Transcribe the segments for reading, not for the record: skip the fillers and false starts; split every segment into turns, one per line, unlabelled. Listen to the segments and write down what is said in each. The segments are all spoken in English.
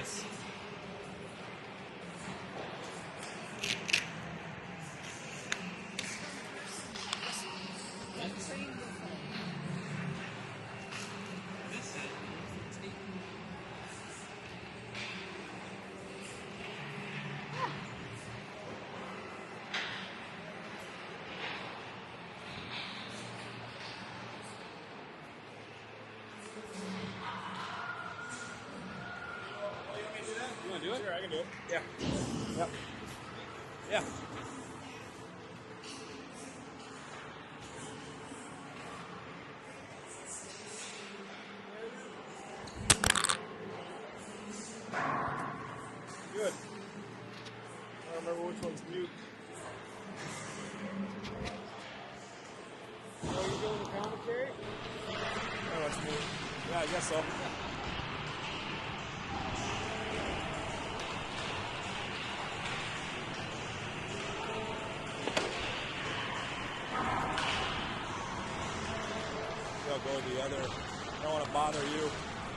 miss. You want to do it?
Sure, I can do it.
Yeah. Yep. Yeah.
Good. I don't remember which one's mute. Oh, you doing the commentary? Oh, it's mute. Yeah, I guess so. I'll go the other. I don't want to bother you.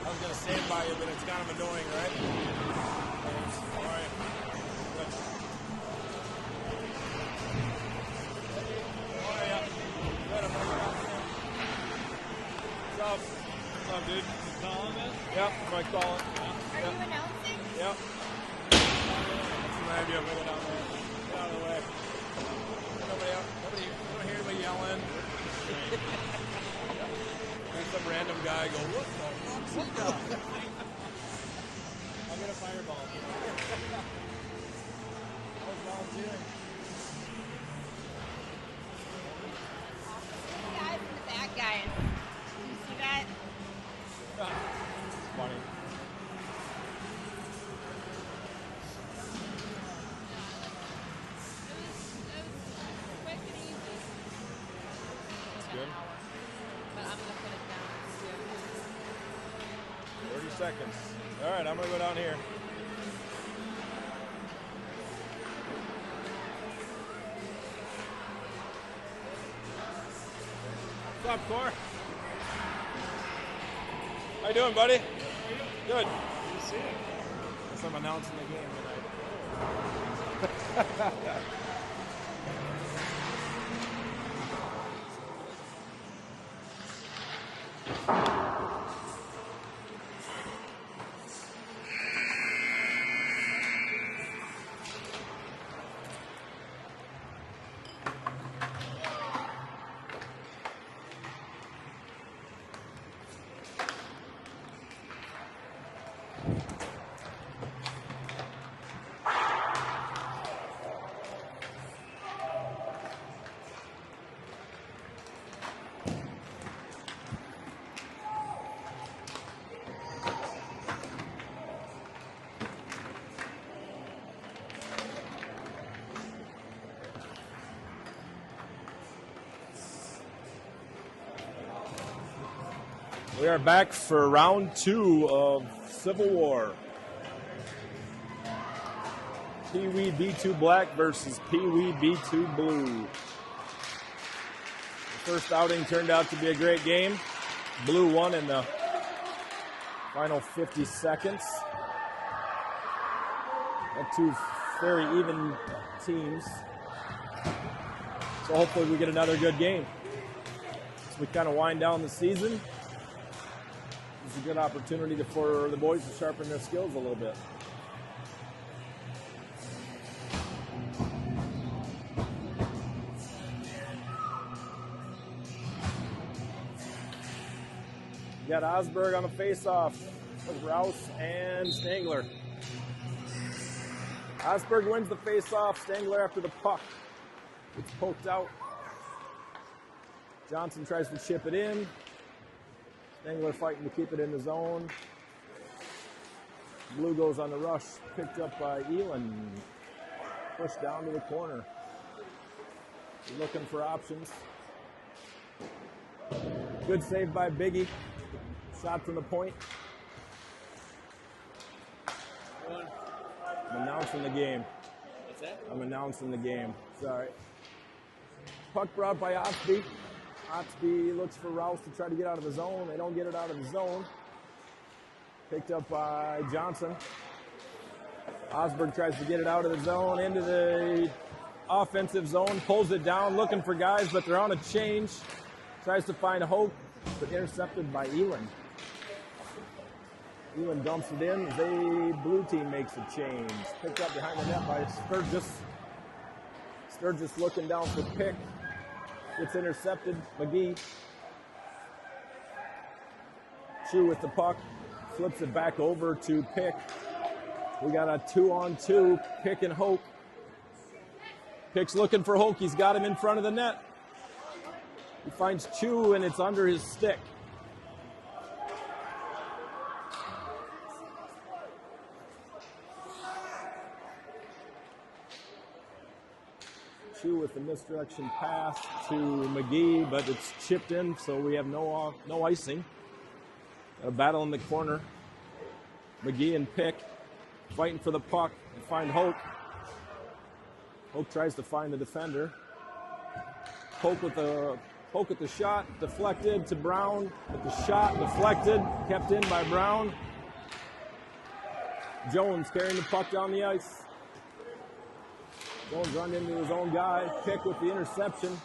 I was going to stand by you, but it's kind of annoying, right? Thanks. All right. Good. How are ya? Good. I'm going to go out there. What's up? What's up, dude?
Calling it?
Yep, Mike calling.
Are you announcing?
Yep. What's the idea of it down there? Get out of the way. Nobody else. Nobody. I don't hear anybody yelling. There's some random guy go, what the fuck's he done?
I'll get a fireball.
I was volunteering.
The guys in the back, guys. Did you see that?
It's funny.
It was quick and easy.
That's good.
But I'm going to put it down.
30 seconds. All right, I'm going to go down here. What's up, Cor? How you doing, buddy? Good. Good to see you. Guess I'm announcing the game tonight. We are back for round 2 of Civil War. PWB2 Black versus PWB2 Blue. The first outing turned out to be a great game. Blue won in the final 50 seconds. Got two very even teams. So hopefully we get another good game. As we kind of wind down the season, it's a good opportunity for the boys to sharpen their skills a little bit. You got Osberg on the face-off with Rouse and Stangler. Osberg wins the face-off. Stangler after the puck. It's poked out. Johnson tries to chip it in. Stangler fighting to keep it in the zone. Blue goes on the rush, picked up by Elon. Pushed down to the corner. Looking for options. Good save by Biggie. Shot from the point. I'm announcing the game.
What's that?
I'm announcing the game. Sorry. Puck brought by Oxby. Oxby looks for Rouse to try to get out of the zone. They don't get it out of the zone. Picked up by Johnson. Osberg tries to get it out of the zone, into the offensive zone, pulls it down, looking for guys, but they're on a change. Tries to find Hope, but intercepted by Elin. Elin dumps it in. The blue team makes a change. Picked up behind the net by Sturgis. Sturgis looking down for pick. Gets intercepted. McGee. Chu with the puck. Flips it back over to Pick. We got a 2-on-2. Pick and Hoke. Pick's looking for Hoke. He's got him in front of the net. He finds Chu, and it's under his stick. Chu with the misdirection pass to McGee, but it's chipped in, so we have no icing. Got a battle in the corner. McGee and Pick fighting for the puck and find Hoke. Hoke tries to find the defender. Hoke with the shot, deflected to Brown. With the shot, deflected, kept in by Brown. Jones carrying the puck down the ice. Jones run into his own guy. Pick with the interception.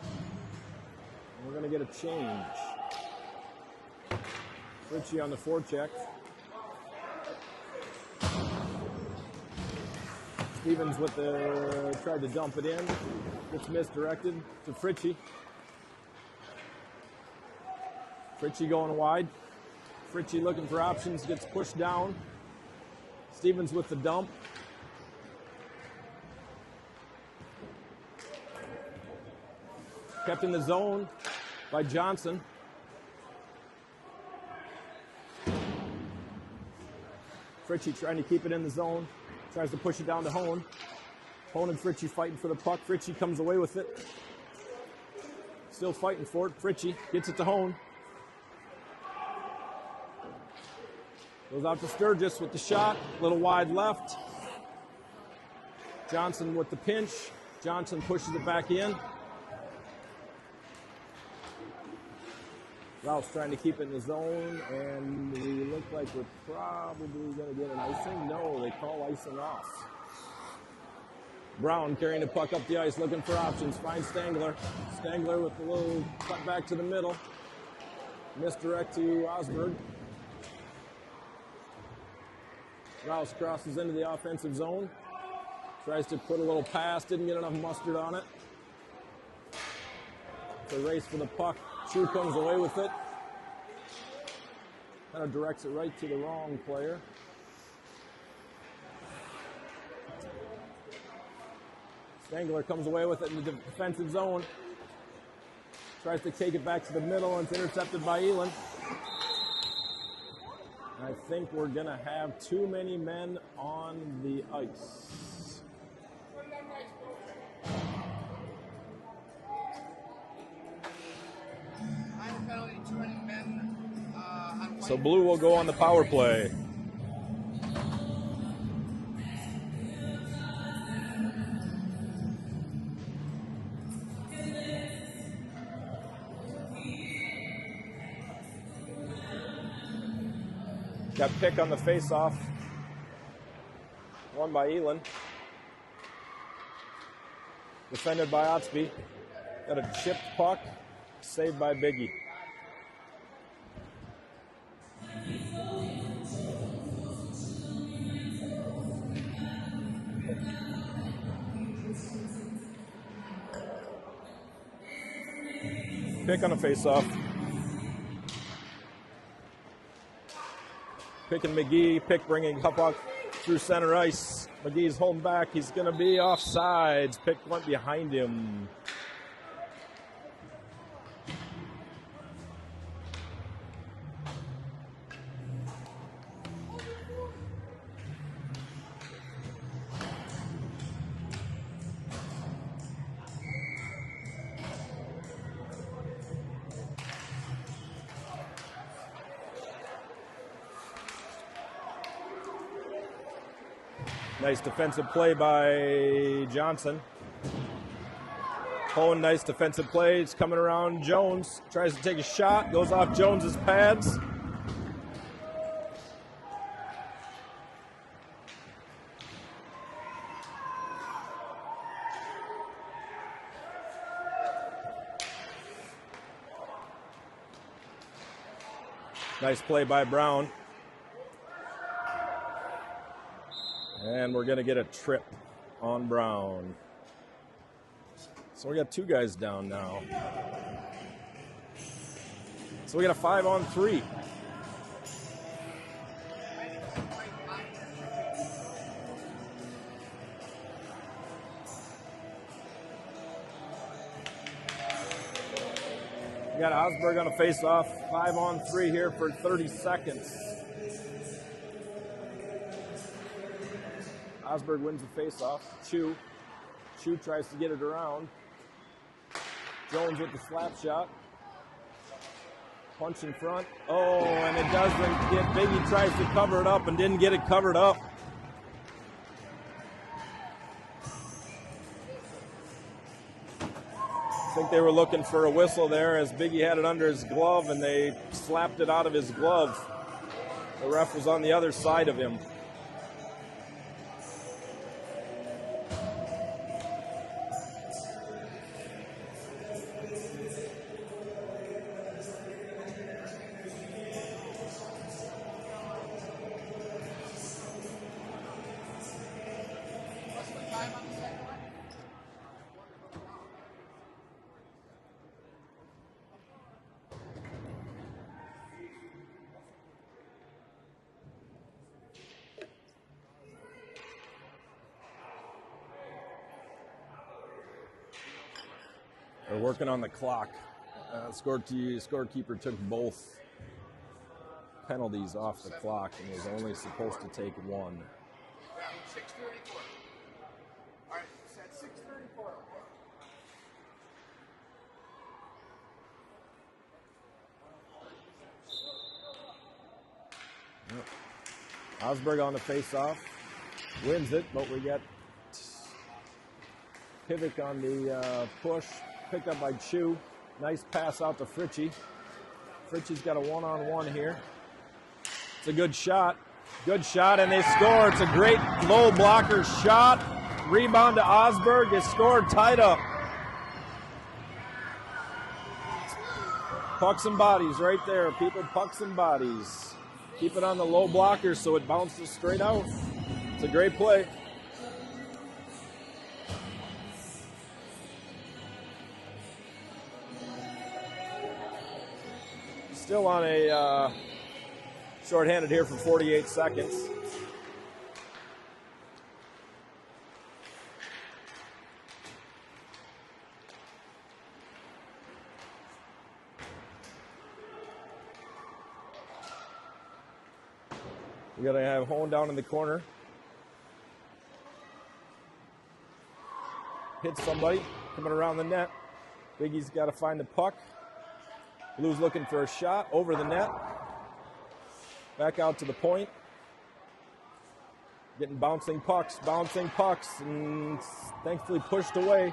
And we're going to get a change. Ritchie on the forecheck. Stevens with tried to dump it in. Gets misdirected to Fritchie. Fritchie going wide. Fritchie looking for options, gets pushed down. Stevens with the dump. Kept in the zone by Johnson. Fritchie trying to keep it in the zone. Tries to push it down to Hone. Hone and Fritchie fighting for the puck. Fritchie comes away with it. Still fighting for it. Fritchie gets it to Hone. Goes out to Sturgis with the shot. A little wide left. Johnson with the pinch. Johnson pushes it back in. Rouse trying to keep it in the zone, and we look like we're probably going to get an icing. No, they call icing off. Brown carrying the puck up the ice, looking for options. Finds Stangler. Stangler with a little cut back to the middle. Misdirect to Osberg. Rouse crosses into the offensive zone. Tries to put a little pass, didn't get enough mustard on it. It's a race for the puck. Chu comes away with it. Kind of directs it right to the wrong player. Stangler comes away with it in the defensive zone. Tries to take it back to the middle, and it's intercepted by Elin. I think we're going to have too many men on the ice. So blue will go on the power play. Got Pick on the face-off. Won by Elin. Defended by Otsby. Got a chipped puck. Saved by Biggie. Pick on a face-off. Pick and McGee. Pick bringing puck through center ice. McGee's holding back. He's going to be offsides. Pick went behind him. Nice defensive play by Johnson. Hone, nice defensive play. It's coming around Jones. Tries to take a shot. Goes off Jones's pads. Nice play by Brown. And we're going to get a trip on Brown. So we got 2 guys down now. So we got a 5-on-3. We got Osberg on a face-off. 5-on-3 here for 30 seconds. Osberg wins the face-off. Chu tries to get it around. Jones with the slap shot. Punch in front. Oh, and it doesn't get. Biggie tries to cover it up and didn't get it covered up. I think they were looking for a whistle there as Biggie had it under his glove and they slapped it out of his glove. The ref was on the other side of him. They're working on the clock. Scorekeeper took both penalties off the clock and was only supposed to take one.
6:34. All right, set 6:34.
Osberg on the face-off. Wins it, but we got Pivik on the push. Picked up by Chu. Nice pass out to Fritchie. Fritchie's got a one-on-one here. It's a good shot. Good shot, and they score. It's a great low blocker shot. Rebound to Osberg. They scored, tied up. Pucks and bodies right there. People, pucks and bodies. Keep it on the low blocker so it bounces straight out. It's a great play. Still on a shorthanded here for 48 seconds. We gotta have Hone down in the corner. Hits somebody coming around the net. Biggie's got to find the puck. Blue's looking for a shot over the net. Back out to the point. Getting bouncing pucks, and thankfully pushed away.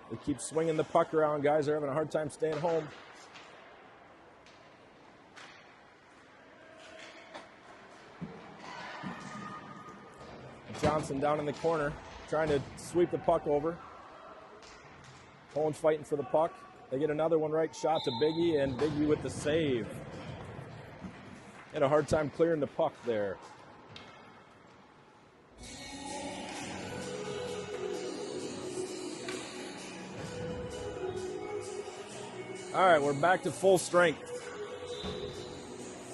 They keep swinging the puck around. Guys are having a hard time staying home. Johnson down in the corner, trying to sweep the puck over. Hone's fighting for the puck. They get another one right shot to Biggie, and Biggie with the save. Had a hard time clearing the puck there. All right, we're back to full strength.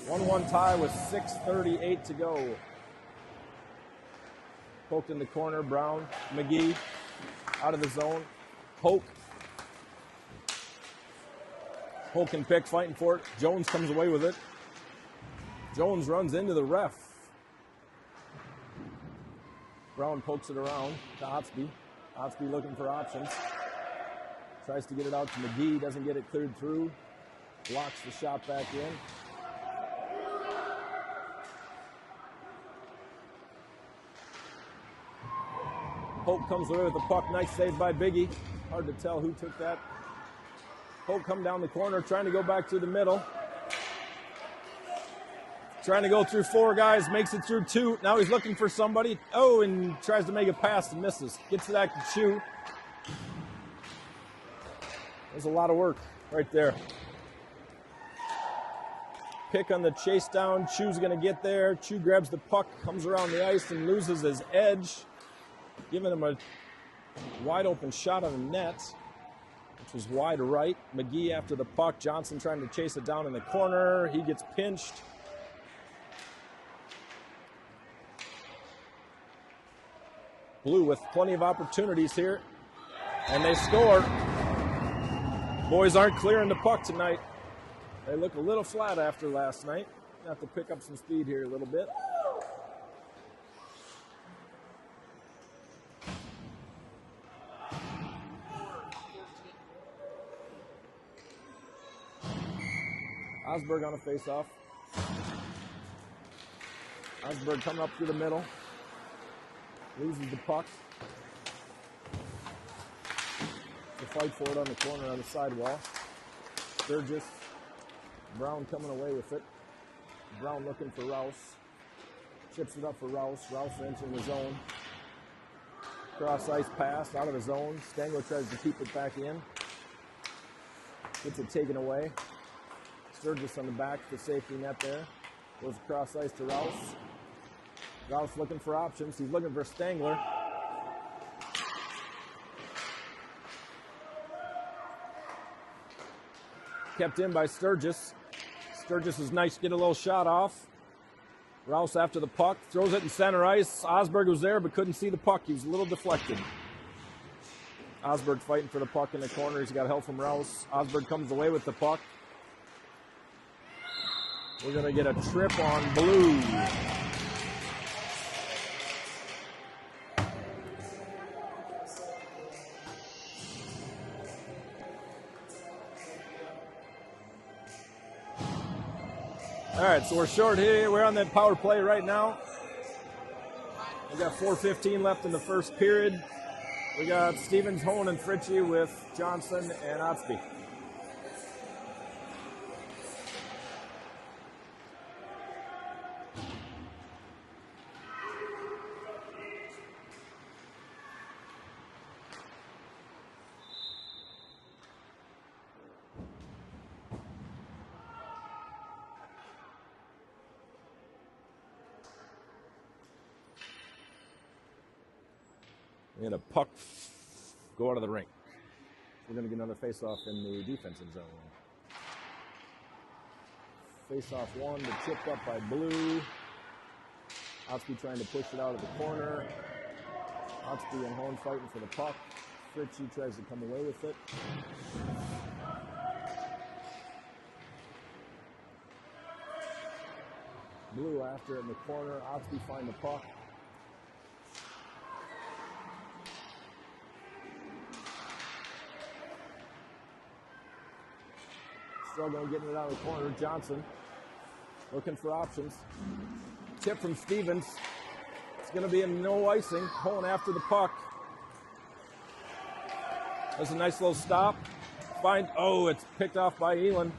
1-1 tie with 6:38 to go. Poked in the corner, Brown, McGee, out of the zone. Polk and Pick fighting for it. Jones comes away with it. Jones runs into the ref. Brown pokes it around to Otsby. Otsby looking for options. Tries to get it out to McGee, doesn't get it cleared through. Blocks the shot back in. Polk comes away with the puck. Nice save by Biggie. Hard to tell who took that. Polk come down the corner, trying to go back through the middle. Trying to go through four guys, makes it through two. Now he's looking for somebody. Oh, and tries to make a pass and misses. Gets it back to Chu. There's a lot of work right there. Pick on the chase down. Chu's going to get there. Chu grabs the puck, comes around the ice, and loses his edge, giving him a wide open shot on the net, which was wide right. McGee after the puck. Johnson trying to chase it down in the corner. He gets pinched. Blue with plenty of opportunities here, and they score. Boys aren't clearing the puck tonight. They look a little flat after last night. Have to pick up some speed here a little bit. Osberg on a face-off. Osberg coming up through the middle. Loses the puck. The fight for it on the corner on the sidewall. Sturgis. Brown coming away with it. Brown looking for Rouse. Chips it up for Rouse. Rouse entering the zone. Cross ice pass out of the zone. Stangler tries to keep it back in. Gets it taken away. Sturgis on the back for safety net there. Goes across ice to Rouse. Rouse looking for options. He's looking for Stangler. Kept in by Sturgis. Sturgis is nice to get a little shot off. Rouse after the puck. Throws it in center ice. Osberg was there but couldn't see the puck. He was a little deflected. Osberg fighting for the puck in the corner. He's got help from Rouse. Osberg comes away with the puck. We're going to get a trip on Blue. All right, so we're short here. We're on that power play right now. We got 4:15 left in the first period. We got Stevens, Hone, and Fritchie with Johnson and Otsby. And a puck go out of the rink. We're going to get another face-off in the defensive zone. Face-off one, but chipped up by Blue. Otsby trying to push it out of the corner. Otsby and Horn fighting for the puck. Fritchie tries to come away with it. Blue after it in the corner. Otsby find the puck. Struggling getting it out of the corner. Johnson looking for options. Tip from Stevens. It's going to be a no icing. Pulling after the puck. That's a nice little stop. It's picked off by Elon.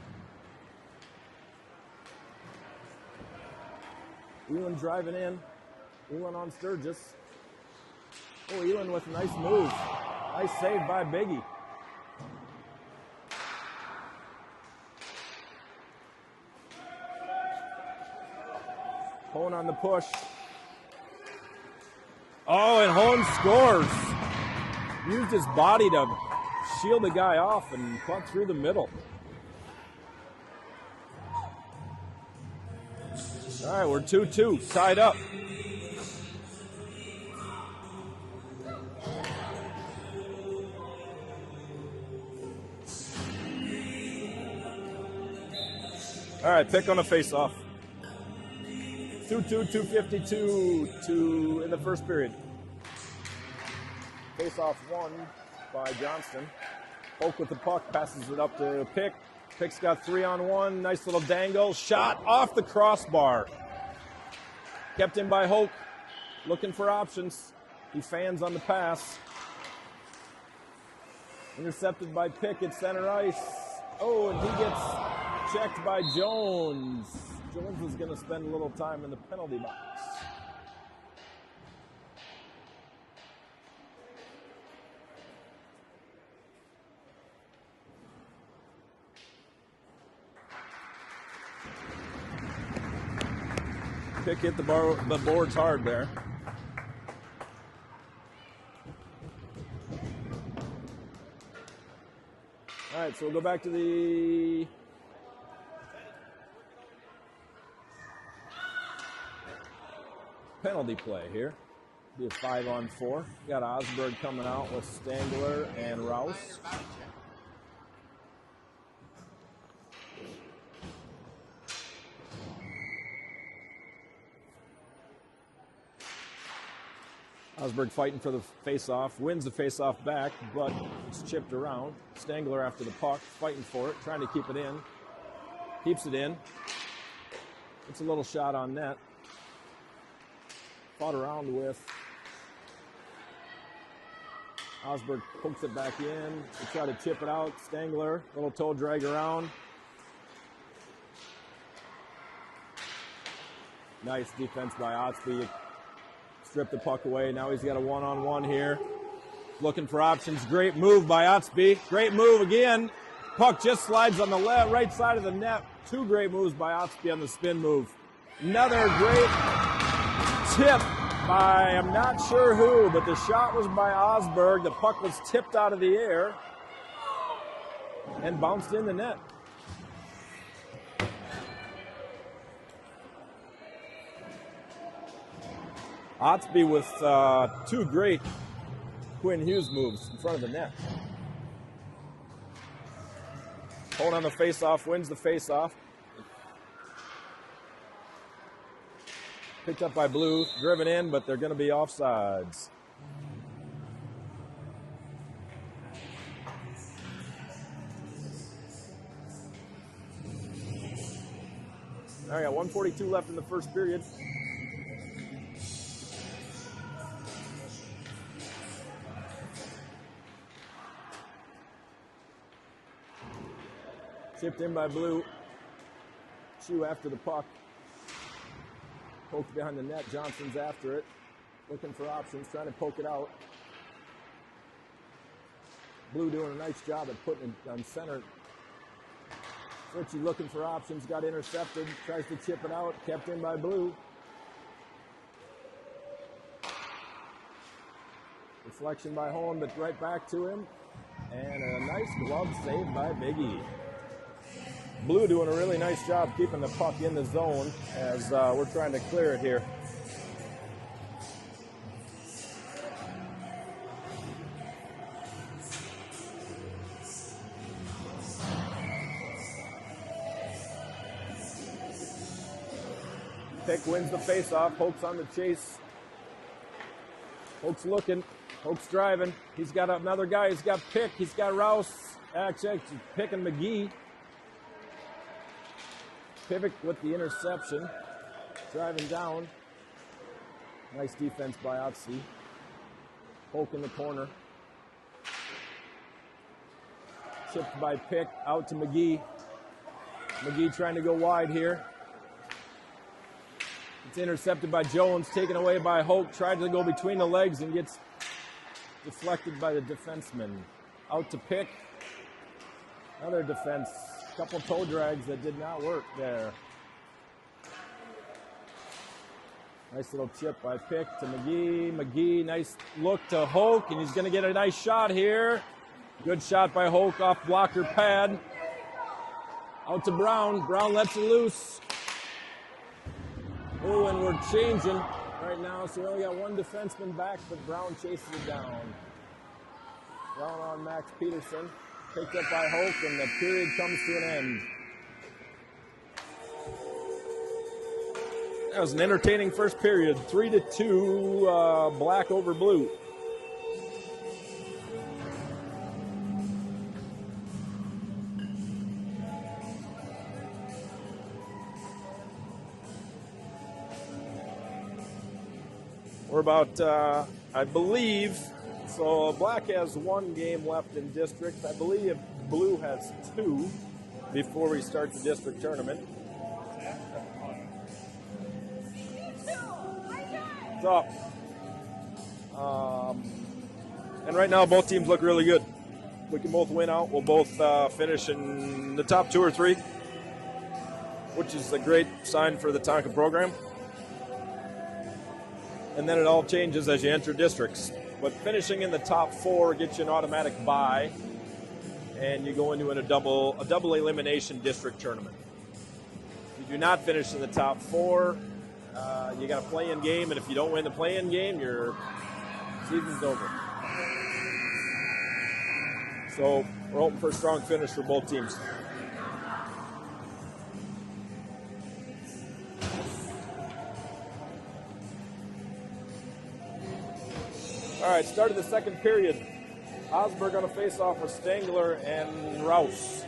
Elon driving in. Elon on Sturgis. Oh, Elon with a nice move. Nice save by Biggie. Hone on the push. Oh, and Hone scores. Used his body to shield the guy off and punt through the middle. All right, we're 2-2, tied up. All right, pick on a face-off. 2-2, 2:52 in the first period. Face-off one by Johnston. Oak with the puck, passes it up to Pick. Pick's got 3-on-1, nice little dangle. Shot off the crossbar. Kept in by Hoke, looking for options. He fans on the pass. Intercepted by Pick at center ice. Oh, and he gets checked by Jones. Jones was going to spend a little time in the penalty box. Pick hit the boards hard there. All right, so we'll go back to the penalty play here. Be a 5-on-4. Got Osberg coming out with Stangler and Rouse. Osberg fighting for the face-off, wins the face-off back, but it's chipped around. Stangler after the puck, fighting for it, trying to keep it in. Keeps it in. It's a little shot on net. Fought around with. Osberg pokes it back in. They try to chip it out. Stangler, little toe drag around. Nice defense by Otsby. Strip the puck away. Now he's got a one-on-one here. Looking for options. Great move by Otsby. Great move again. Puck just slides on the right side of the net. Two great moves by Otsby on the spin move. Another great tip by, I'm not sure who, but the shot was by Osberg. The puck was tipped out of the air and bounced in the net. Otsby with two great Quinn Hughes moves in front of the net. Hold on the face-off, wins the face-off. Picked up by Blue, driven in, but they're going to be offsides. All right, 1:42 left in the first period. Chipped in by Blue. Chew after the puck. Poked behind the net. Johnson's after it. Looking for options, trying to poke it out. Blue doing a nice job at putting it on center. Fritchie looking for options, got intercepted. Tries to chip it out. Kept in by Blue. Deflection by Holm, but right back to him. And a nice glove save by Biggie. Blue doing a really nice job keeping the puck in the zone as we're trying to clear it here. Pick wins the faceoff. Hoke's on the chase. Hoke's looking. Hoke's driving. He's got another guy. He's got Pick. He's got Rouse. Actually, Pick and McGee. Pivot with the interception. Driving down. Nice defense by Otzi. Polk in the corner. Chipped by Pick. Out to McGee. McGee trying to go wide here. It's intercepted by Jones. Taken away by Hoke. Tried to go between the legs and gets deflected by the defenseman. Out to Pick. Another defense. Couple toe drags that did not work there. Nice little chip by Pick to McGee. McGee, nice look to Hoke, and he's going to get a nice shot here. Good shot by Hoke off blocker pad. Out to Brown. Brown lets it loose. Oh, and we're changing right now, so we only got one defenseman back, but Brown chases it down. Brown on Max Peterson. Picked up by Hoke, and the period comes to an end. That was an entertaining first period. 3-2, Black over Blue. We're about, I believe, so Black has one game left in district. I believe Blue has two before we start the district tournament. So, and right now both teams look really good. We can both win out. We'll both finish in the top 2 or 3, which is a great sign for the Tonka program. and then it all changes as you enter districts. But finishing in the top 4 gets you an automatic bye, and you go into a double elimination district tournament. If you do not finish in the top 4, you got a play-in game, and if you don't win the play-in game, your season's over. So we're hoping for a strong finish for both teams. All right, start of the second period. Osberg on a face-off with Stangler and Rouse.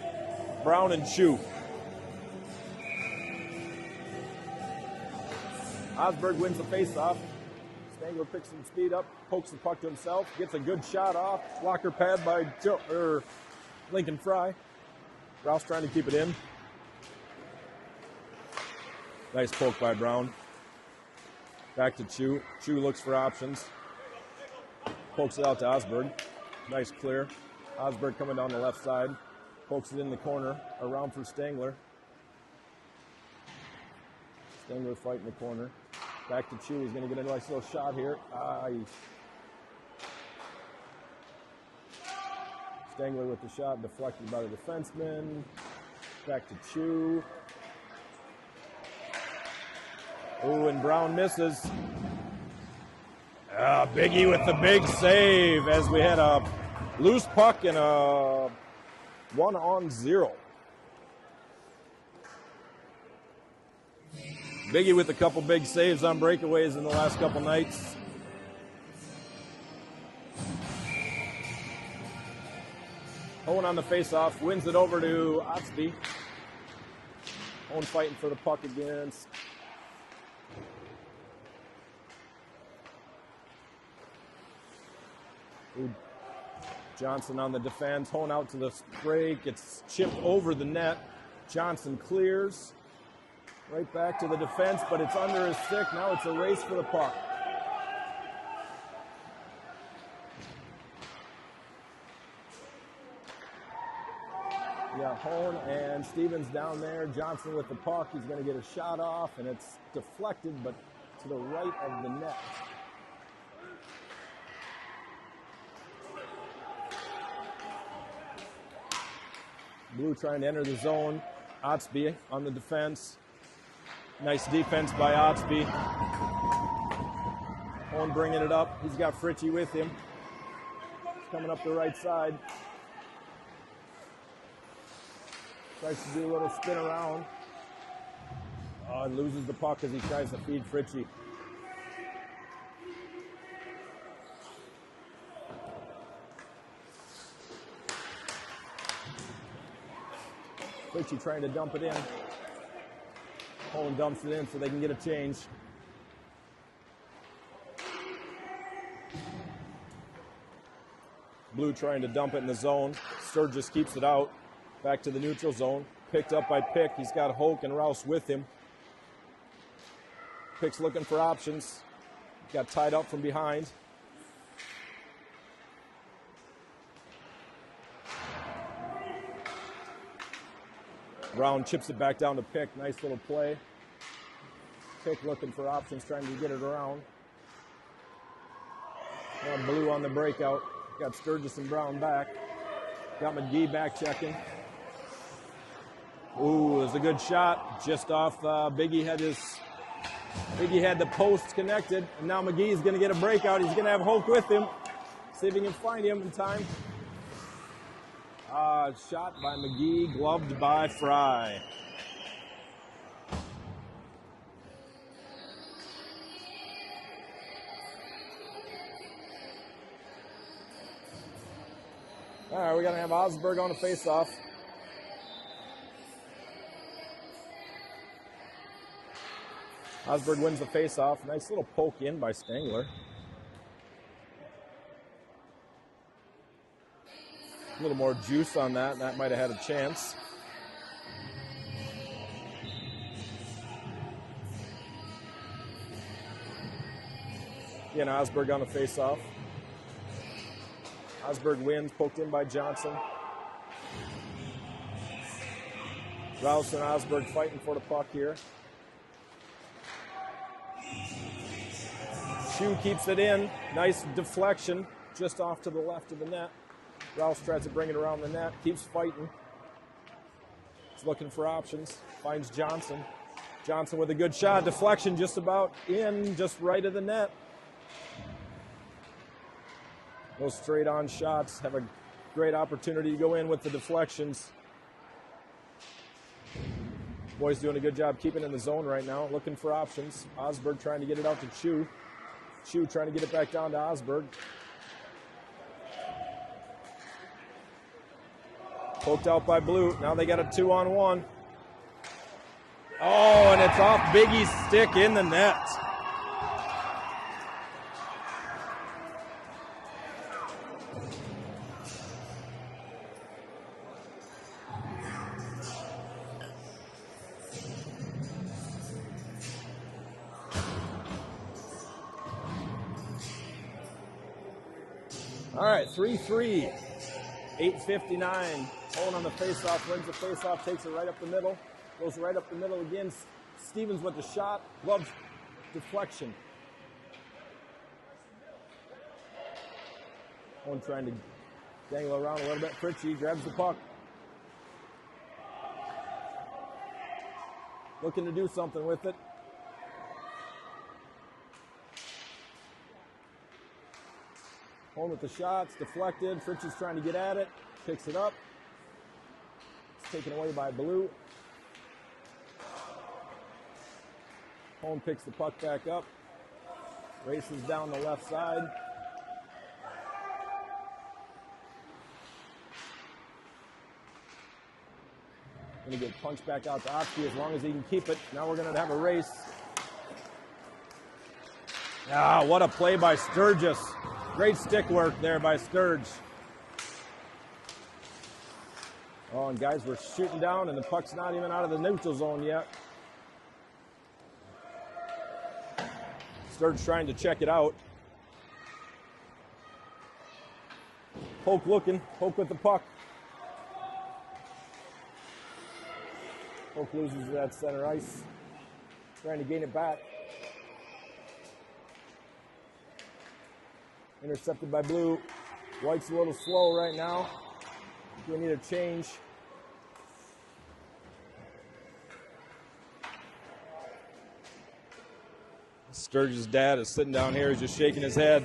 Brown and Chu. Osberg wins the face-off. Stangler picks some speed up, pokes the puck to himself, gets a good shot off. Blocker pad by Lincoln Fry. Rouse trying to keep it in. Nice poke by Brown. Back to Chu. Chu looks for options. Pokes it out to Osberg. Nice clear. Osberg coming down the left side. Pokes it in the corner. Around for Stangler. Stangler fighting the corner. Back to Chu. He's going to get a nice little shot here. Stangler with the shot. Deflected by the defenseman. Back to Chu. Oh, and Brown misses. Biggie with the big save as we had a loose puck and a 1-on-0. Biggie with a couple big saves on breakaways in the last couple nights. Owen on the faceoff, wins it over to Otsby. Owen fighting for the puck against Johnson on the defense. Hone out to the break. It's chipped over the net. Johnson clears. Right back to the defense, but it's under his stick. Now it's a race for the puck. Yeah, Hone and Stevens down there. Johnson with the puck. He's going to get a shot off, and it's deflected, but to the right of the net. Blue trying to enter the zone. Otsby on the defense. Nice defense by Otsby. Owen bringing it up. He's got Fritchie with him. He's coming up the right side. Tries to do a little spin around. And loses the puck as he tries to feed Fritchie. Fritchie trying to dump it in. Owen dumps it in so they can get a change. Blue trying to dump it in the zone. Sturgis keeps it out. Back to the neutral zone. Picked up by Pick. He's got Hoke and Rouse with him. Pick's looking for options. Got tied up from behind. Brown chips it back down to Pick. Nice little play. Pick looking for options, trying to get it around. Now Blue on the breakout. Got Sturgis and Brown back. Got McGee back checking. Ooh, it's a good shot. Just off Biggie had the post connected, and now McGee's going to get a breakout. He's going to have Hoke with him. See if he can find him in time. Shot by McGee, gloved by Fry. All right, we're going to have Osberg on a face-off. Osberg wins the face-off. Nice little poke in by Stangler. A little more juice on that, and that might have had a chance. Again, Osberg on a face-off. Osberg wins, poked in by Johnson. Rouse and Osberg fighting for the puck here. Chu keeps it in. Nice deflection just off to the left of the net. Rouse tries to bring it around the net. Keeps fighting. He's looking for options. Finds Johnson. Johnson with a good shot. Deflection just about in, just right of the net. Those straight-on shots have a great opportunity to go in with the deflections. Boys doing a good job keeping in the zone right now, looking for options. Osberg trying to get it out to Chu. Chu trying to get it back down to Osberg. Poked out by Blue. Now they got a 2-on-1. Oh, and it's off Biggie's stick in the net. All right, 3-3, 8:59. Owen on the faceoff, wins the faceoff, takes it right up the middle, goes right up the middle again. Stevens with the shot, loves deflection. Owen trying to dangle around a little bit. Fritchie grabs the puck. Looking to do something with it. Home with the shots, deflected. Fritchie's trying to get at it, picks it up. It's taken away by Blue. Home picks the puck back up, races down the left side. Gonna get punched back out to Otsky as long as he can keep it. Now we're gonna have a race. Ah, what a play by Sturgis. Great stick work there by Sturge. Oh, and guys, we're shooting down, and the puck's not even out of the neutral zone yet. Sturge trying to check it out. Polk looking. Polk with the puck. Polk loses it at center ice. Trying to gain it back. Intercepted by Blue. White's a little slow right now. We need a change. Sturge's dad is sitting down here. He's just shaking his head.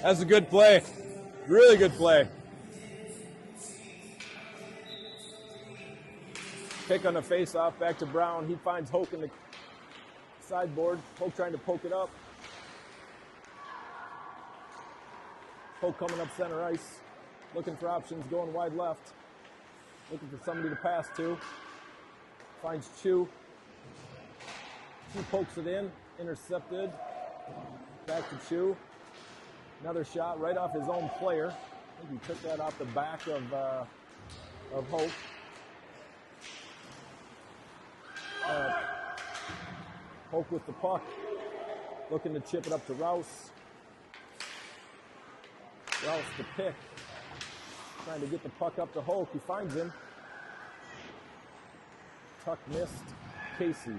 That's a good play. Really good play. Pick on the face-off. Back to Brown. He finds Hoke in the sideboard. Hoke trying to poke it up. Hoke coming up center ice. Looking for options. Going wide left. Looking for somebody to pass to. Finds Chu. Chu pokes it in. Intercepted. Back to Chu. Another shot right off his own player. I think he took that off the back of Hoke. Hoke with the puck. Looking to chip it up to Rouse. Rouse to pick. Trying to get the puck up to Hoke. He finds him. Tuck missed. Casey.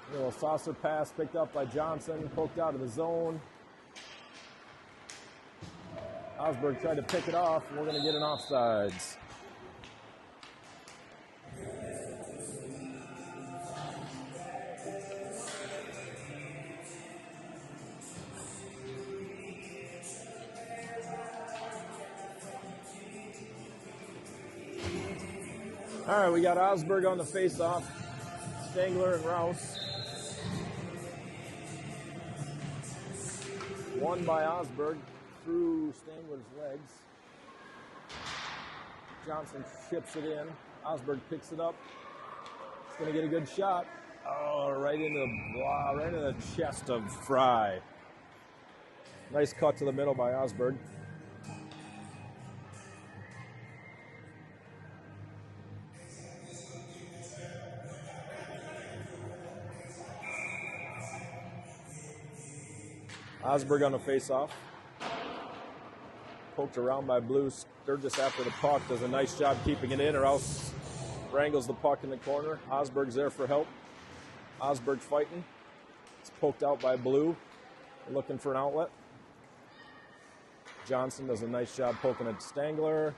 A little saucer pass picked up by Johnson. Poked out of the zone. Osberg tried to pick it off, and we're going to get an offsides. All right, we got Osberg on the face-off. Stangler and Rouse. Won by Osberg through Stangler's legs. Johnson chips it in. Osberg picks it up. He's going to get a good shot. Oh, right into the chest of Fry. Nice cut to the middle by Osberg. Osberg on the face-off. Poked around by Blue. Sturgis after the puck does a nice job keeping it in, or else wrangles the puck in the corner. Osberg's there for help. Osberg fighting. It's poked out by Blue. Looking for an outlet. Johnson does a nice job poking at Stangler.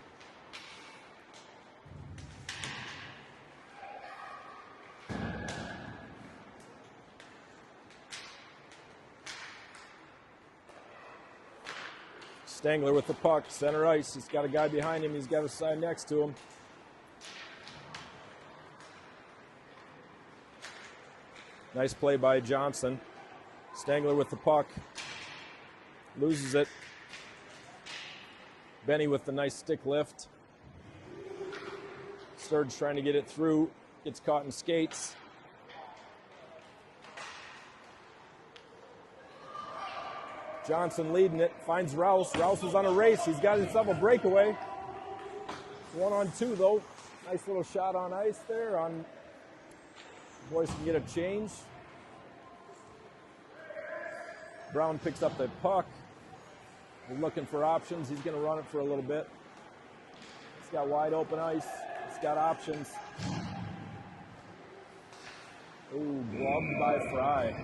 Stangler with the puck, center ice. He's got a guy behind him. He's got a side next to him. Nice play by Johnson. Stangler with the puck. Loses it. Benny with the nice stick lift. Sturge trying to get it through. Gets caught in skates. Johnson leading it. Finds Rouse. Rouse is on a race. He's got himself a breakaway. 1-on-2 though. Nice little shot on ice there. Boys can get a change. Brown picks up the puck. He's looking for options. He's going to run it for a little bit. He's got wide open ice. He's got options. Ooh, gloved by Fry.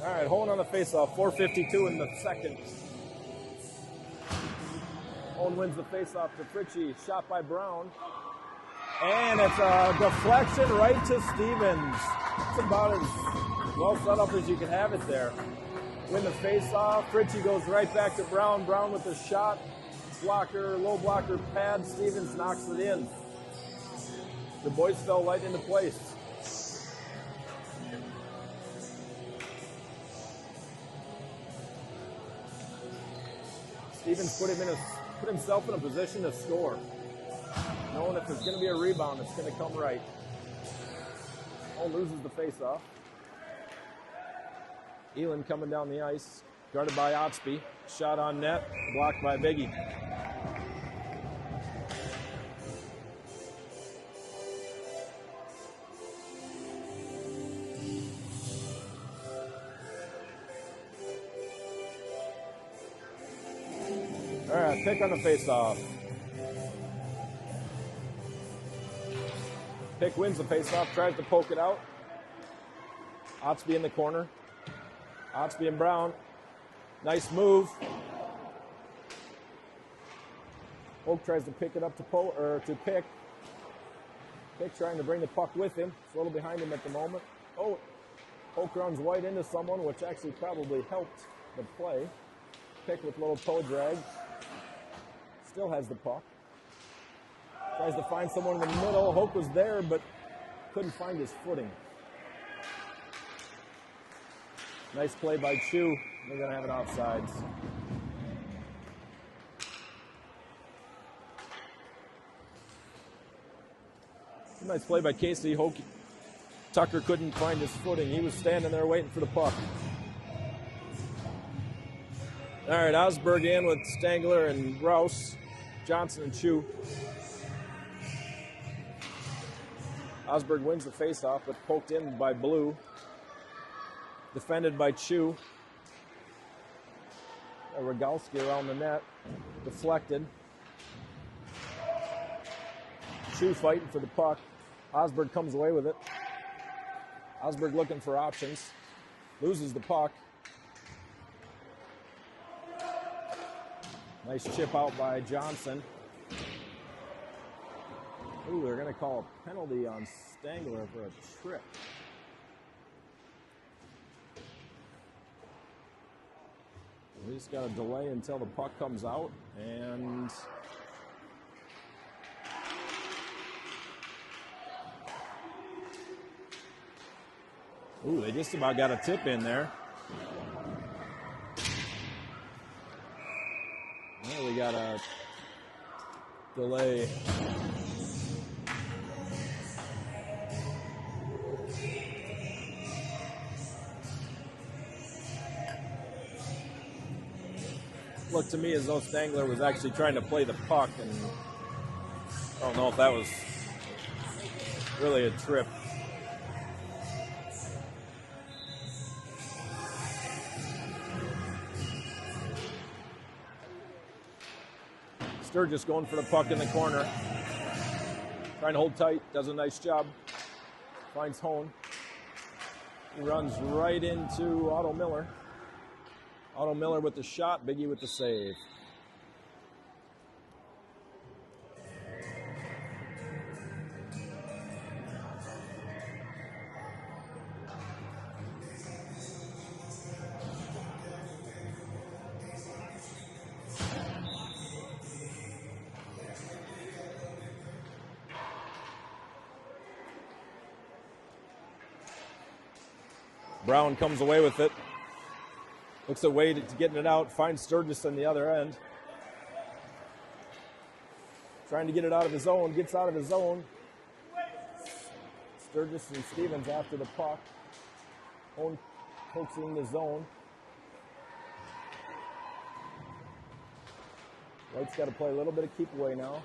All right, holding on the faceoff. 4:52 in the second. Owen wins the faceoff to Fritchie. Shot by Brown. And it's a deflection right to Stevens. It's about as well set up as you can have it there. Win the faceoff. Fritchie goes right back to Brown. Brown with the shot. Blocker, low blocker pad. Stevens knocks it in. The boys fell right into place. Stevens put himself in a position to score. Knowing if there's going to be a rebound, it's going to come right. Oh, loses the faceoff. Elin coming down the ice, guarded by Otsby. Shot on net, blocked by Biggie. All right, pick on the faceoff. Pick wins the faceoff, tries to poke it out. Otsby in the corner. Otsby and Brown. Nice move. Oak tries to pick it up to Pick. Pick trying to bring the puck with him. It's a little behind him at the moment. Oh, Oak runs wide into someone, which actually probably helped the play. Pick with a little toe drag. Still has the puck. Tries to find someone in the middle. Hope was there, but couldn't find his footing. Nice play by Chu. They're going to have it offsides. Nice play by Casey. Tucker couldn't find his footing. He was standing there waiting for the puck. All right, Osberg in with Stangler and Rouse. Johnson and Chu. Osberg wins the faceoff, but poked in by Blue. Defended by Chu. Rogalski around the net. Deflected. Chu fighting for the puck. Osberg comes away with it. Osberg looking for options. Loses the puck. Nice chip out by Johnson. Ooh, they're going to call a penalty on Stangler for a trip. We just got to delay until the puck comes out, and ooh, they just about got a tip in there. Well, we got a delay. Looked to me as though Stangler was actually trying to play the puck, and I don't know if that was really a trip. Sturgis going for the puck in the corner. Trying to hold tight, does a nice job. Finds Hone. He runs right into Otto Miller. Otto Miller with the shot, Biggie with the save. Brown comes away with it. Looks a way to getting it out. Finds Sturgis on the other end. Trying to get it out of his zone. Gets out of his zone. Sturgis and Stevens after the puck. Hone pokes it in the zone. White's got to play a little bit of keep away now.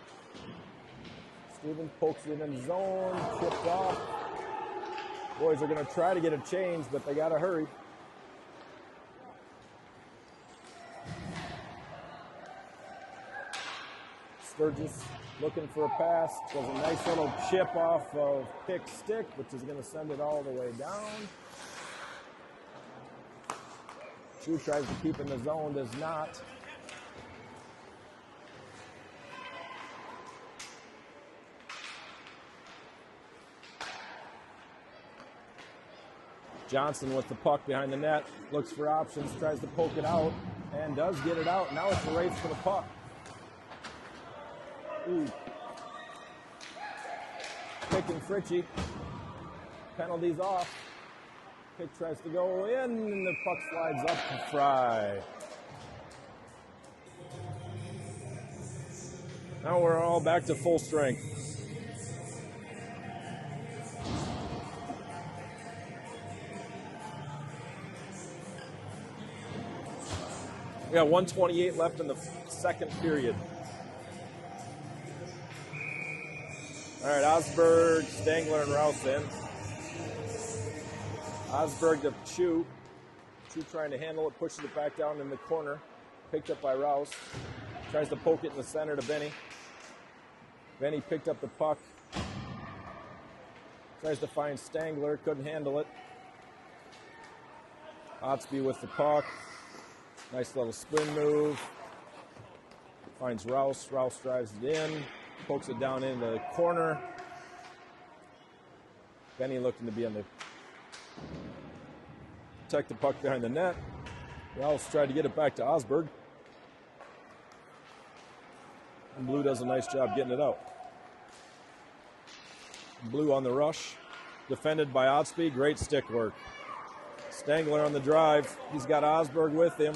Stevens pokes it in the zone. Chipped off. Boys are going to try to get a change, but they got to hurry. Sturgis looking for a pass. Does a nice little chip off of Pick's stick, which is going to send it all the way down. Chu tries to keep in the zone, does not. Johnson with the puck behind the net, looks for options, tries to poke it out, and does get it out. Now it's a race for the puck. Ooh. Pick and Fritchie. Penalties off. Pick tries to go in, and the puck slides up to Fry. Now we're all back to full strength. We got 1:28 left in the second period. All right, Osberg, Stangler, and Rouse in. Osberg to Chu. Chu trying to handle it, pushes it back down in the corner. Picked up by Rouse. Tries to poke it in the center to Benny. Benny picked up the puck. Tries to find Stangler, couldn't handle it. Otsby with the puck. Nice little spin move. Finds Rouse. Rouse drives it in. Pokes it down into the corner. Benny looking to be on the protect the puck behind the net. Rouse tried to get it back to Osberg. And Blue does a nice job getting it out. Blue on the rush. Defended by Otsby. Great stick work. Stangler on the drive. He's got Osberg with him.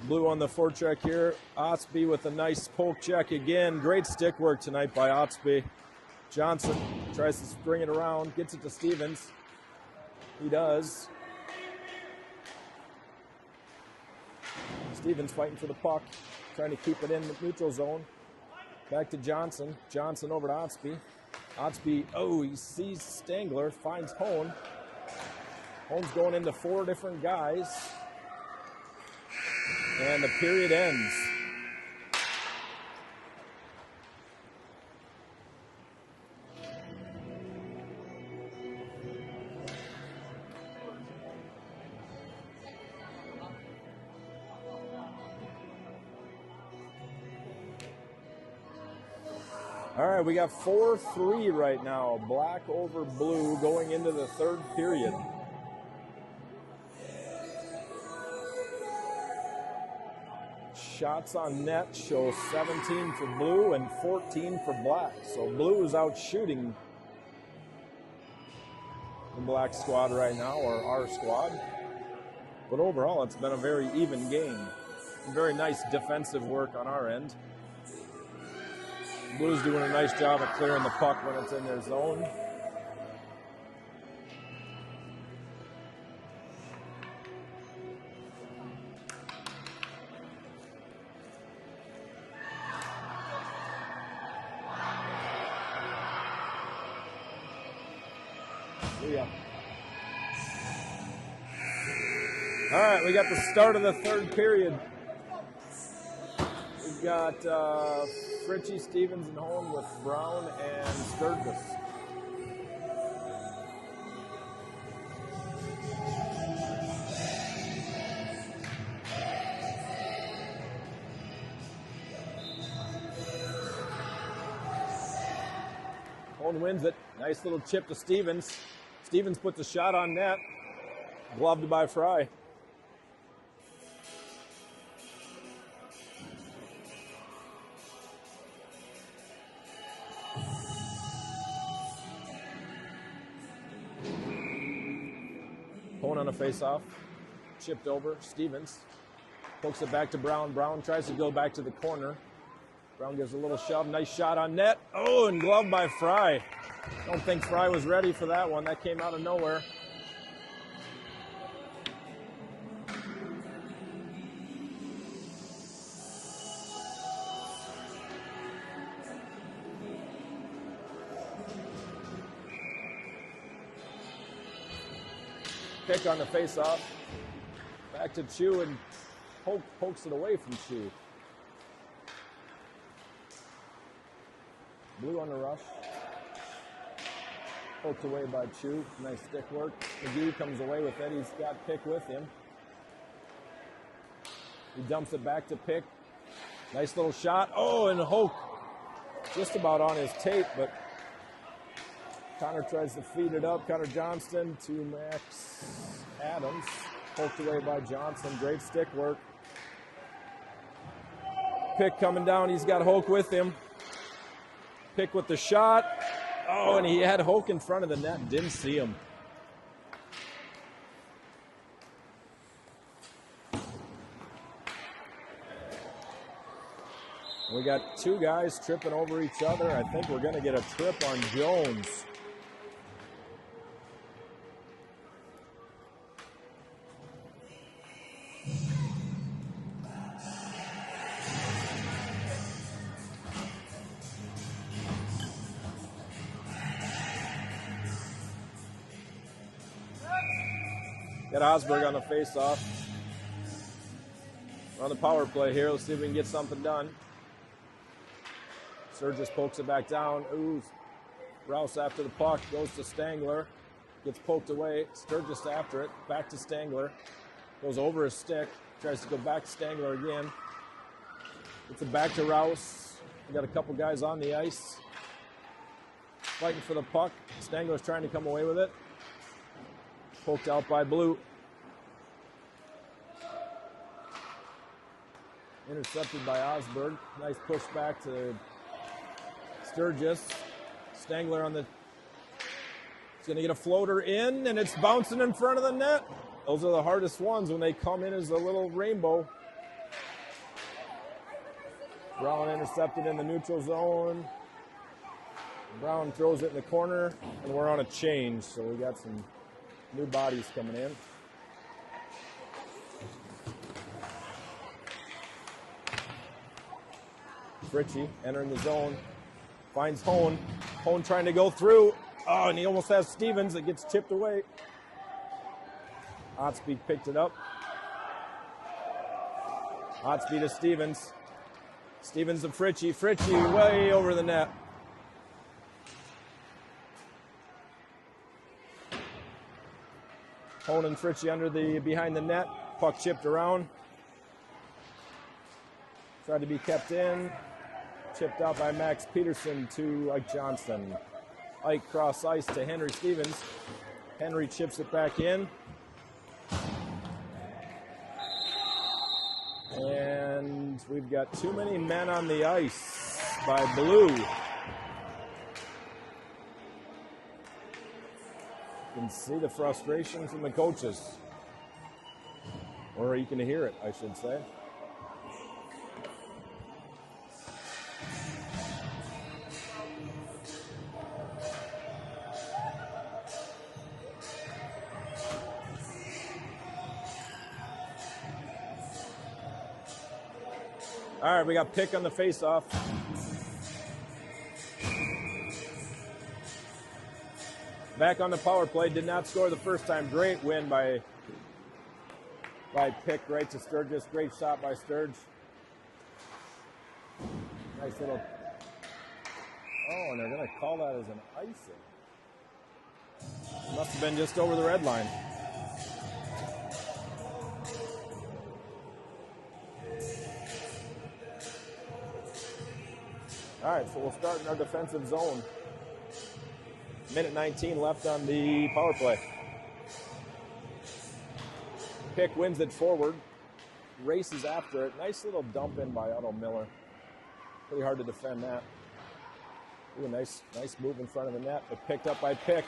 Blue on the forecheck here. Otsby with a nice poke check again. Great stick work tonight by Otsby. Johnson tries to spring it around, gets it to Stevens. He does. Stevens fighting for the puck, trying to keep it in the neutral zone. Back to Johnson. Johnson over to Otsby. Otsby, he sees Stangler, finds Hone. Hone's going into four different guys. And the period ends. All right, we got 4-3 right now. Black over Blue going into the third period. Shots on net show 17 for Blue and 14 for Black. So Blue is out shooting the Black squad right now, or our squad. But overall, it's been a very even game. Very nice defensive work on our end. Blue's doing a nice job of clearing the puck when it's in their zone. All right, we got the start of the third period. We've got Fritchie, Stevens, and Holm with Brown and Sturgis. Holm wins it. Nice little chip to Stevens. Stevens puts a shot on net. Gloved by Fry. Holm on a face-off. Chipped over. Stevens pokes it back to Brown. Brown tries to go back to the corner. Brown gives a little shove. Nice shot on net. Oh, and gloved by Fry. Don't think Fry was ready for that one. That came out of nowhere. Pick on the face-off. Back to Chu, and pokes it away from Chu. Blue on the rush. Poked away by Chu. Nice stick work. McGee comes away with it. He's got Pick with him. He dumps it back to Pick. Nice little shot. Oh, and Hoke just about on his tape, but Connor tries to feed it up. Connor Johnston to Max Adams. Poked away by Johnson. Great stick work. Pick coming down. He's got Hoke with him. Pick with the shot. Oh, and he had Hoke in front of the net and didn't see him. We got two guys tripping over each other. I think we're going to get a trip on Jones. Got Osberg on the face-off. We're on the power play here. Let's see if we can get something done. Sturgis pokes it back down. Ooh, Rouse after the puck. Goes to Stangler. Gets poked away. Sturgis after it. Back to Stangler. Goes over his stick. Tries to go back to Stangler again. Gets it back to Rouse. We got a couple guys on the ice. Fighting for the puck. Stangler's trying to come away with it. Poked out by Blue. Intercepted by Osberg. Nice push back to Sturgis. Stangler on the... He's going to get a floater in, and it's bouncing in front of the net. Those are the hardest ones when they come in as a little rainbow. Brown intercepted in the neutral zone. Brown throws it in the corner, and we're on a change, so we got some new bodies coming in. Fritchie entering the zone. Finds Hone. Hone trying to go through. Oh, and he almost has Stevens. It gets chipped away. Otspeed picked it up. Otspeed to Stevens. Stevens to Fritchie. Fritchie way over the net. Hone and Fritchie under the behind the net. Puck chipped around. Tried to be kept in. Chipped out by Max Peterson to Ike Johnston. Ike cross ice to Henry Stevens. Henry chips it back in. And we've got too many men on the ice by Blue. You can see the frustration from the coaches. Or you can hear it, I should say. All right, we got Pick on the face-off. Back on the power play, did not score the first time. Great win by Right pick right to Sturgis. Great shot by Sturge. Nice little. Oh, and they're going to call that as an icing. Must have been just over the red line. All right, so we'll start in our defensive zone. Minute 19 left on the power play. Pick wins it forward, races after it. Nice little dump in by Otto Miller. Pretty hard to defend that. Ooh, nice move in front of the net, but picked up by Pick.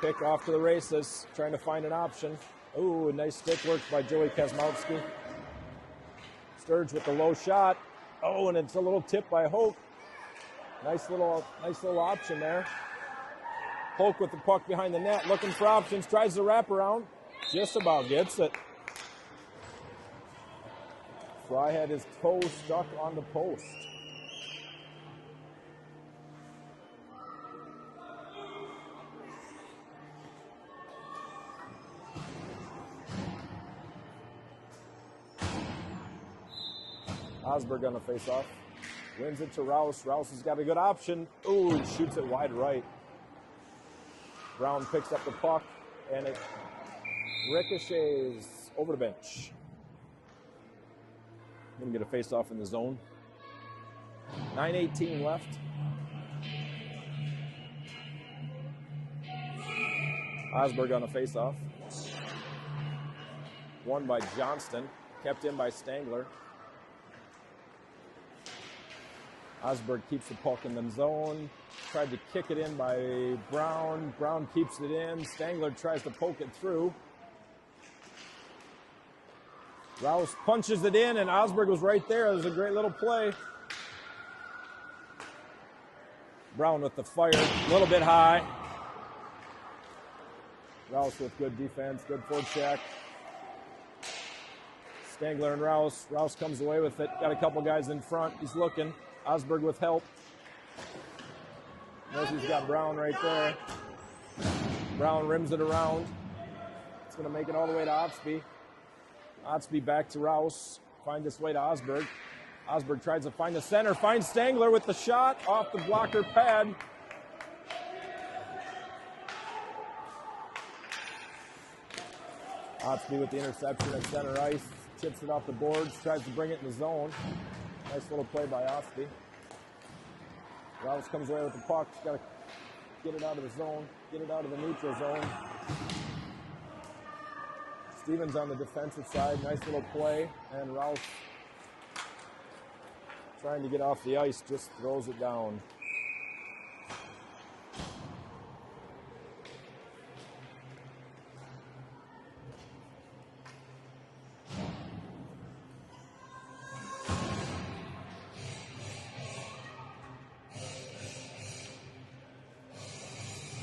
Pick off to the races, trying to find an option. Ooh, nice stick work by Joey Kazmowski. Sturge with the low shot. Oh, and it's a little tip by Hoke. Nice little option there. Hoke with the puck behind the net, looking for options, tries to wrap around. Just about gets it. Fry had his toe stuck on the post. Osberg on the face-off. Wins it to Rouse. Rouse has got a good option. Ooh, he shoots it wide right. Brown picks up the puck, and it ricochets over the bench. Going to get a face-off in the zone. 9:18 left. Osberg on the face-off. Won by Johnston. Kept in by Stangler. Osberg keeps the puck in the zone. Tried to kick it in by Brown. Brown keeps it in. Stangler tries to poke it through. Rouse punches it in, and Osberg was right there. It was a great little play. Brown with the fire, a little bit high. Rouse with good defense, good forecheck. Stangler and Rouse. Rouse comes away with it. Got a couple guys in front. He's looking. Osberg with help. Knows he's got Brown right there. Brown rims it around. It's going to make it all the way to Otsby. Otsby back to Rouse. Find his way to Osberg. Osberg tries to find the center. Finds Stangler with the shot off the blocker pad. Otsby with the interception at center ice. Chips it off the boards. Tries to bring it in the zone. Nice little play by Otsby. Rouse comes away with the puck. He's got to get it out of the zone. Get it out of the neutral zone. Stevens on the defensive side. Nice little play. And Rouse, trying to get off the ice, just throws it down.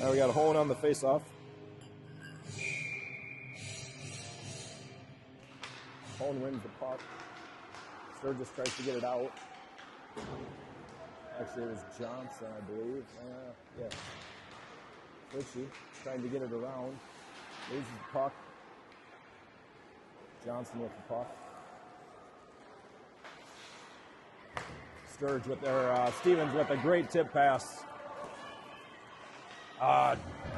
Now we got a hold on the face-off. Hone wins the puck. Sturgis tries to get it out. Actually, it was Johnson, I believe. Yeah. Ritchie trying to get it around. Loses the puck. Johnson with the puck. Sturge with their Stevens with a great tip pass.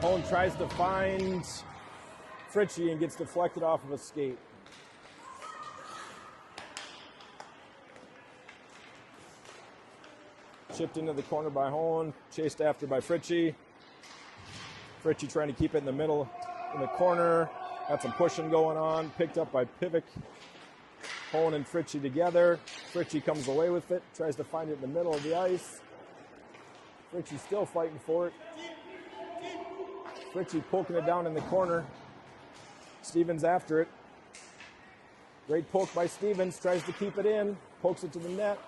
Hone tries to find Fritchie and gets deflected off of a skate. Chipped into the corner by Hone, chased after by Fritchie. Fritchie trying to keep it in the middle, in the corner. Got some pushing going on, picked up by Pivic. Hone and Fritchie together. Fritchie comes away with it, tries to find it in the middle of the ice. Fritchie still fighting for it. Fritchie poking it down in the corner. Stevens after it. Great poke by Stevens, tries to keep it in, pokes it to the net.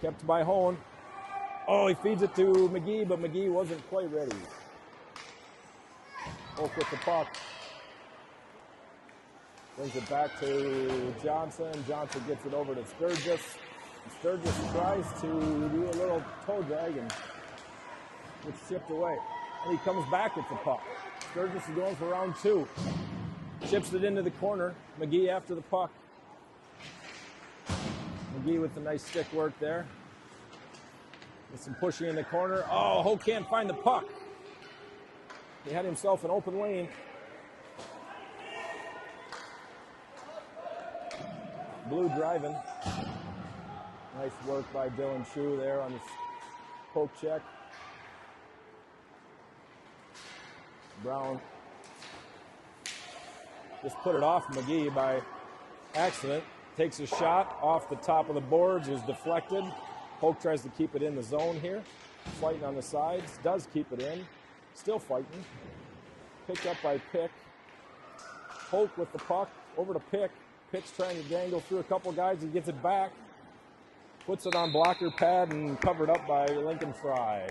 Kept by Hone. Oh, he feeds it to McGee, but McGee wasn't quite ready. Hoke with the puck. Brings it back to Johnson. Johnson gets it over to Sturgis. Sturgis tries to do a little toe drag and it's chipped away. And he comes back with the puck. Sturgis is going for round 2. Chips it into the corner. McGee after the puck. McGee with the nice stick work there. With some pushing in the corner. Oh, Hoke can't find the puck. He had himself an open lane. Blue driving. Nice work by Dylan Shu there on his poke check. Brown just put it off McGee by accident. Takes a shot off the top of the boards. It was deflected. Hoke tries to keep it in the zone here. Fighting on the sides. Does keep it in. Still fighting. Picked up by Pick. Hoke with the puck. Over to Pick. Pick's trying to dangle through a couple guys. He gets it back. Puts it on blocker pad and covered up by Lincoln Fry.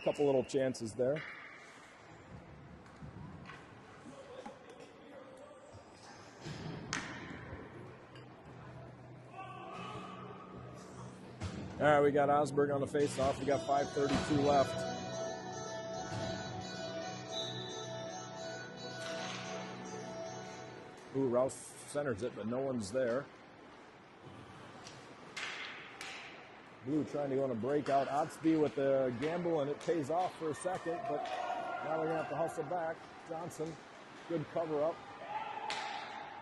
A couple little chances there. All right, we got Osberg on the face-off. We got 5:32 left. Ooh, Rouse centers it, but no one's there. Blue trying to go on a breakout. Otsby with the gamble, and it pays off for a second, but now they're going to have to hustle back. Johnson, good cover up.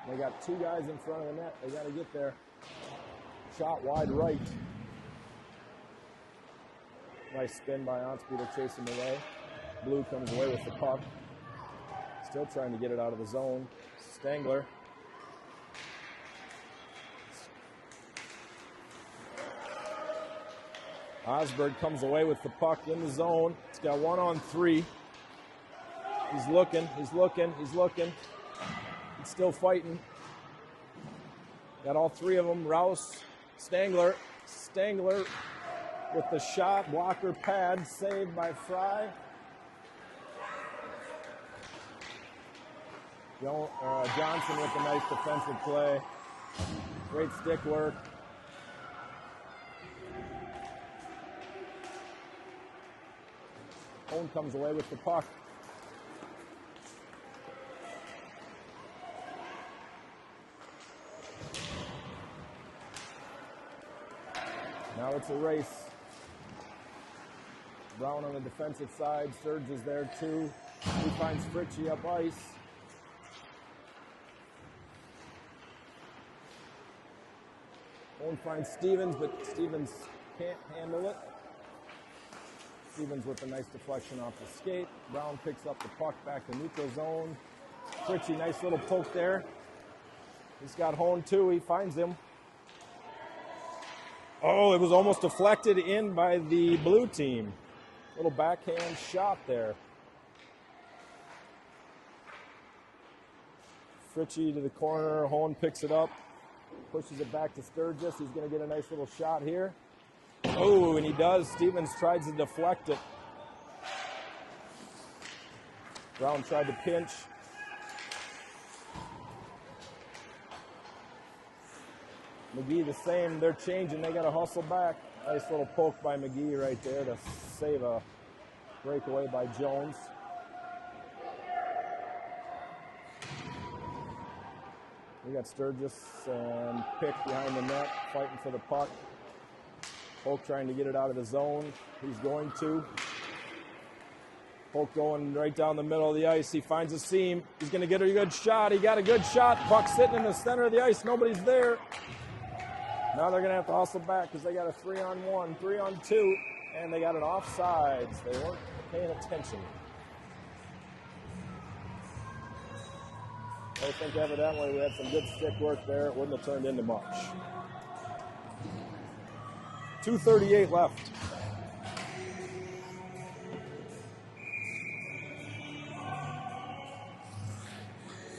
They got 2 guys in front of the net. They got to get there. Shot wide right. Nice spin by Otsby to chase him away. Blue comes away with the puck. Still trying to get it out of the zone. Stangler. Osberg comes away with the puck in the zone. It's got 1-on-3. He's looking. He's still fighting. Got all 3 of them. Rouse, Stangler with the shot. Blocker pad saved by Fry. Johnson with a nice defensive play. Great stick work. Hone comes away with the puck. Now it's a race. Brown on the defensive side. Surge is there too. He finds Fritchie up ice. Hone finds Stevens, but Stevens can't handle it. Stevens with a nice deflection off the skate. Brown picks up the puck back to neutral zone. Fritchie, nice little poke there. He's got Hone too. He finds him. Oh, it was almost deflected in by the blue team. Little backhand shot there. Fritchie to the corner. Hone picks it up. Pushes it back to Sturgis. He's going to get a nice little shot here. Oh, and he does. Stevens tries to deflect it. Brown tried to pinch. McGee the same. They're changing. They got to hustle back. Nice little poke by McGee right there to save a breakaway by Jones. We got Sturgis and Pick behind the net, fighting for the puck. Polk trying to get it out of the zone. He's going to. Polk going right down the middle of the ice. He finds a seam. He's going to get a good shot. He got a good shot. Puck sitting in the center of the ice. Nobody's there. Now they're going to have to hustle back because they got a 3-on-1, 3-on-2, and they got an offsides. They weren't paying attention. I think evidently we had some good stick work there. It wouldn't have turned into much. 2:38 left.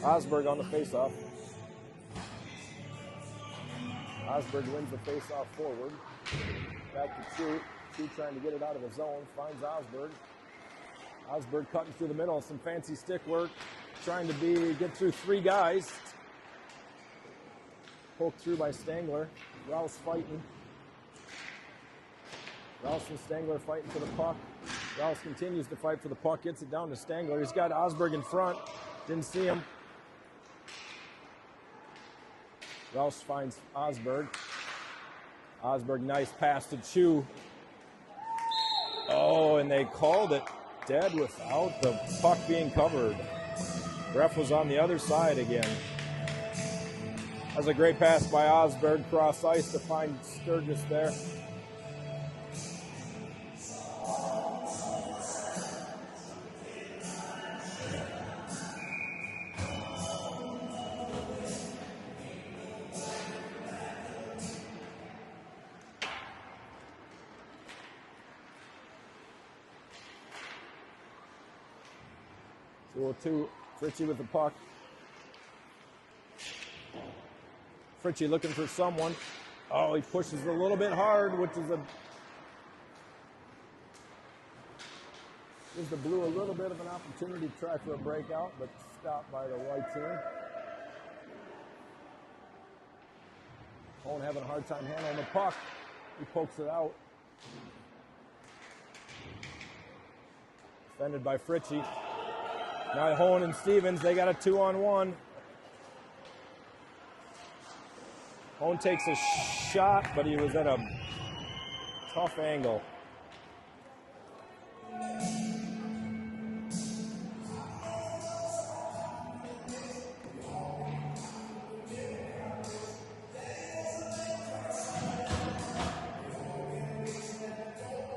Osberg on the faceoff. Osberg wins the faceoff forward. Back to Chu. Chu trying to get it out of the zone. Finds Osberg. Osberg cutting through the middle. Some fancy stick work. Trying to get through 3 guys. Poked through by Stangler. Rouse fighting. Rouse and Stangler fighting for the puck. Rouse continues to fight for the puck, gets it down to Stangler. He's got Osberg in front. Didn't see him. Rouse finds Osberg. Osberg, nice pass to Chu. Oh, and they called it dead without the puck being covered. Ref was on the other side again. That's a great pass by Osberg, cross ice to find Sturgis there. Two, Fritchie with the puck. Fritchie looking for someone. Oh, he pushes a little bit hard, which is gives the Blue a little bit of an opportunity to try for a breakout, but stopped by the white team. Owen having a hard time handling the puck. He pokes it out. Defended by Fritchie. Now Hone and Stevens, they got a 2-on-1. Hone takes a shot, but he was at a tough angle.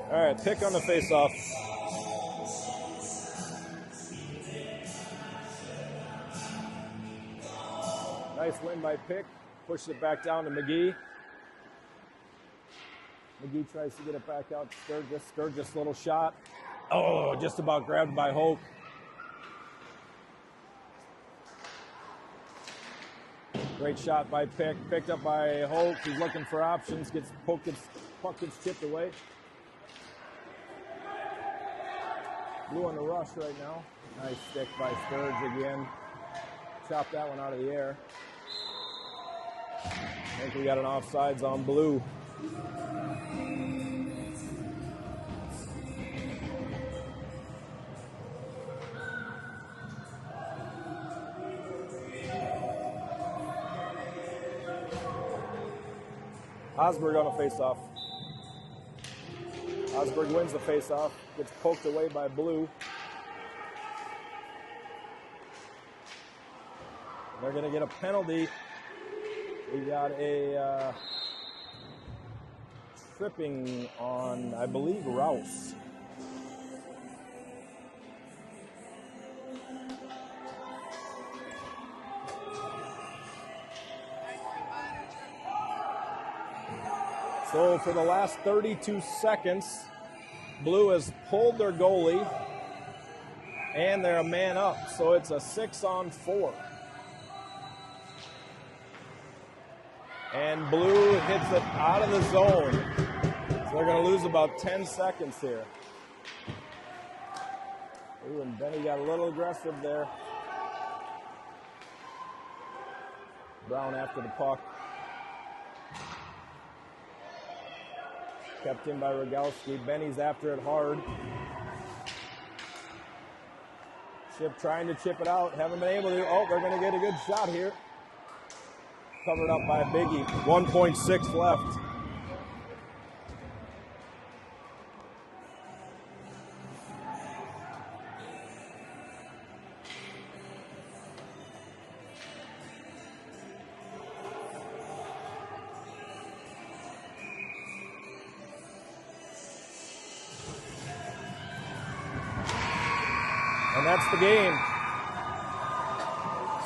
All right, pick on the faceoff. Nice win by Pick. Pushes it back down to McGee. McGee tries to get it back out to Sturgis. Sturgis, little shot. Oh, just about grabbed by Hoke. Great shot by Pick. Picked up by Hoke. He's looking for options. Gets poked. Puck gets chipped away. Blue on the rush right now. Nice stick by Sturge again. Chopped that one out of the air. I think we got an offsides on Blue. Osberg on a face-off. Osberg wins the face-off, gets poked away by Blue. They're going to get a penalty. We got a tripping on, I believe, Rouse. So for the last 32 seconds, Blue has pulled their goalie, and they're a man up. So it's a 6-on-4. And Blue hits it out of the zone. So they're going to lose about 10 seconds here. Ooh, and Benny got a little aggressive there. Brown after the puck. Kept in by Rogalski. Benny's after it hard. Chip trying to chip it out. Haven't been able to. Oh, they're going to get a good shot here. Covered up by Biggie. 1.6 left. And that's the game.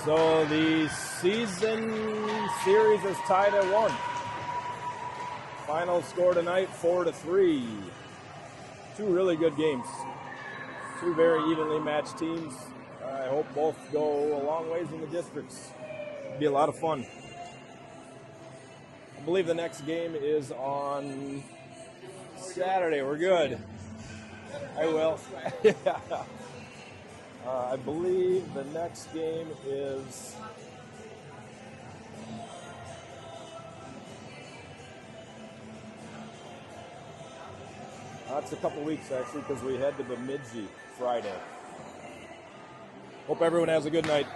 So the season series is tied at 1. Final score tonight, 4-3. Two really good games. Two very evenly matched teams. I hope both go a long ways in the districts. It'll be a lot of fun. I believe the next game is on Saturday. We're good. I will. Yeah. I believe the next game is That's a couple weeks, actually, because we head to Bemidji Friday. Hope everyone has a good night.